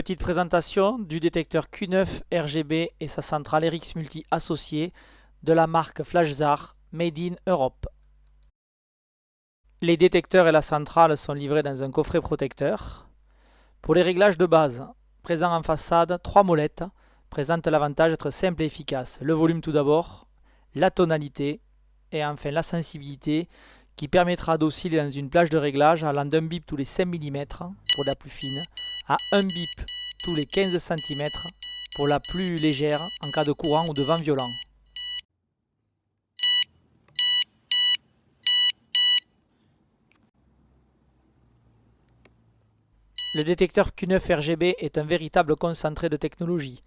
Petite présentation du détecteur Q9 RGB et sa centrale RX Multi associée de la marque FlashZar Made in Europe. Les détecteurs et la centrale sont livrés dans un coffret protecteur. Pour les réglages de base, présents en façade, 3 molettes présentent l'avantage d'être simple et efficace. Le volume tout d'abord, la tonalité et enfin la sensibilité qui permettra d'osciller dans une plage de réglage allant d'un bip tous les 5 mm pour la plus fine à un bip tous les 15 cm pour la plus légère en cas de courant ou de vent violent. Le détecteur Q9 RGB est un véritable concentré de technologie.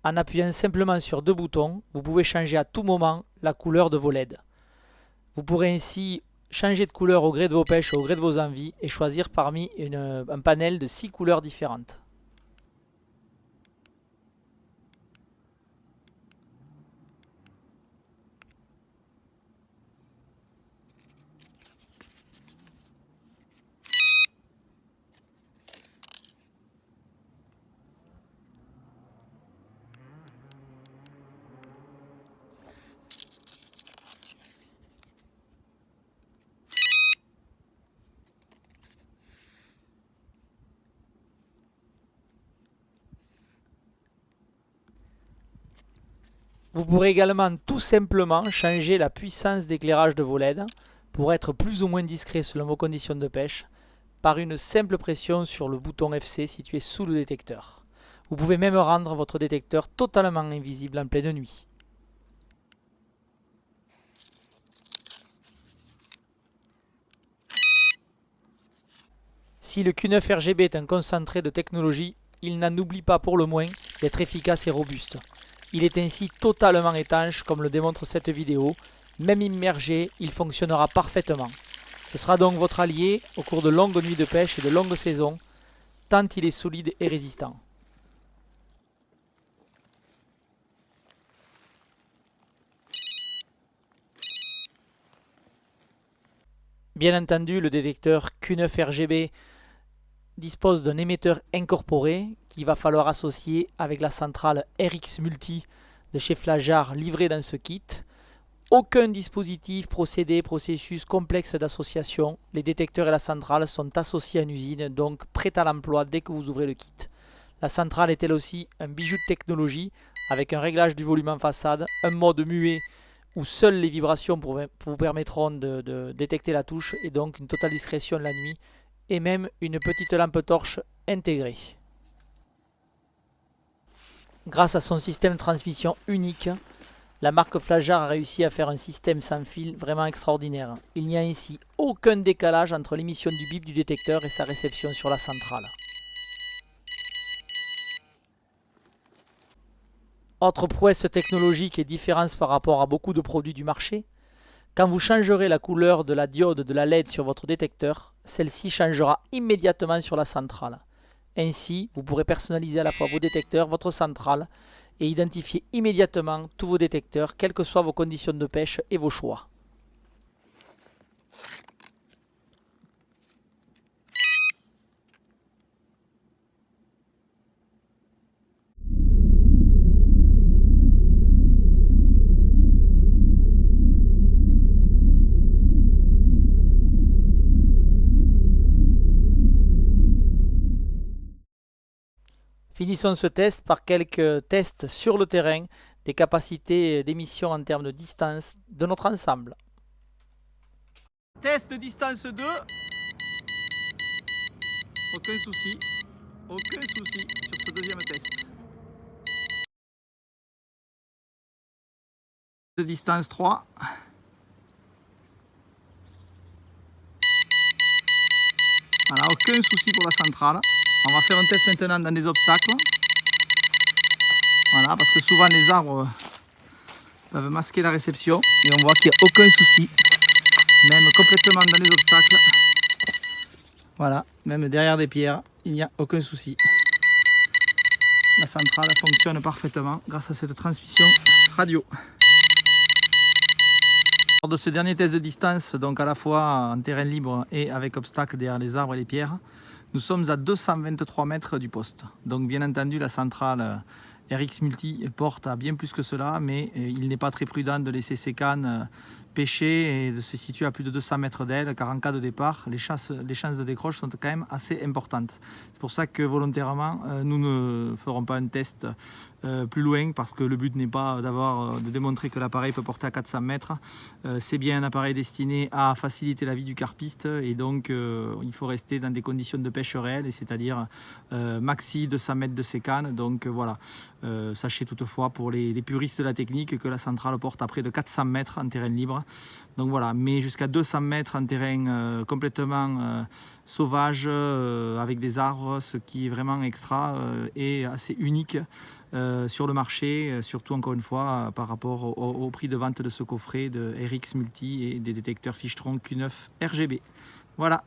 En appuyant simplement sur 2 boutons, vous pouvez changer à tout moment la couleur de vos LED. Vous pourrez ainsi changer de couleur au gré de vos pêches, au gré de vos envies et choisir parmi un panel de 6 couleurs différentes. Vous pourrez également tout simplement changer la puissance d'éclairage de vos LED pour être plus ou moins discret selon vos conditions de pêche par une simple pression sur le bouton FC situé sous le détecteur. Vous pouvez même rendre votre détecteur totalement invisible en pleine nuit. Si le Q9 RGB est un concentré de technologie, il n'en oublie pas pour le moins d'être efficace et robuste. Il est ainsi totalement étanche comme le démontre cette vidéo. Même immergé, il fonctionnera parfaitement. Ce sera donc votre allié au cours de longues nuits de pêche et de longues saisons, tant il est solide et résistant. Bien entendu, le détecteur Q9 RGB dispose d'un émetteur incorporé qu'il va falloir associer avec la centrale RX Multi de chez FlashZar livrée dans ce kit. Aucun dispositif, procédé, processus complexe d'association. Les détecteurs et la centrale sont associés en usine, donc prêts à l'emploi dès que vous ouvrez le kit. La centrale est elle aussi un bijou de technologie avec un réglage du volume en façade, un mode muet où seules les vibrations vous permettront de détecter la touche et donc une totale discrétion la nuit et même une petite lampe torche intégrée. Grâce à son système de transmission unique, la marque FlashZar a réussi à faire un système sans fil vraiment extraordinaire. Il n'y a ainsi aucun décalage entre l'émission du bip du détecteur et sa réception sur la centrale. Autre prouesse technologique et différence par rapport à beaucoup de produits du marché, quand vous changerez la couleur de la diode de la LED sur votre détecteur, celle-ci changera immédiatement sur la centrale. Ainsi, vous pourrez personnaliser à la fois vos détecteurs, votre centrale et identifier immédiatement tous vos détecteurs, quelles que soient vos conditions de pêche et vos choix. Finissons ce test par quelques tests sur le terrain des capacités d'émission en termes de distance de notre ensemble. Test distance 2. Aucun souci sur ce deuxième test. De distance 3. Voilà, aucun souci pour la centrale. On va faire un test maintenant dans des obstacles. Voilà, parce que souvent les arbres peuvent masquer la réception. Et on voit qu'il n'y a aucun souci. Même complètement dans les obstacles. Voilà, même derrière des pierres, il n'y a aucun souci. La centrale fonctionne parfaitement grâce à cette transmission radio. Lors de ce dernier test de distance, donc à la fois en terrain libre et avec obstacles derrière les arbres et les pierres, Nous sommes à 223 mètres du poste. Donc bien entendu, la centrale RX Multi porte à bien plus que cela, mais il n'est pas très prudent de laisser ses cannes pêcher et de se situer à plus de 200 mètres d'elle, car en cas de départ, les chances de décroche sont quand même assez importantes. C'est pour ça que volontairement, nous ne ferons pas un test plus loin, parce que le but n'est pas de démontrer que l'appareil peut porter à 400 mètres. C'est bien un appareil destiné à faciliter la vie du carpiste, et donc il faut rester dans des conditions de pêche réelles, c'est-à-dire maxi 200 mètres de ses cannes. Donc voilà, sachez toutefois pour les puristes de la technique que la centrale porte à près de 400 mètres en terrain libre. Donc voilà, mais jusqu'à 200 mètres en terrain complètement sauvage, avec des arbres, ce qui est vraiment extra et assez unique sur le marché, surtout encore une fois par rapport au prix de vente de ce coffret de RX Multi et des détecteurs Fichetron Q9 RGB. Voilà.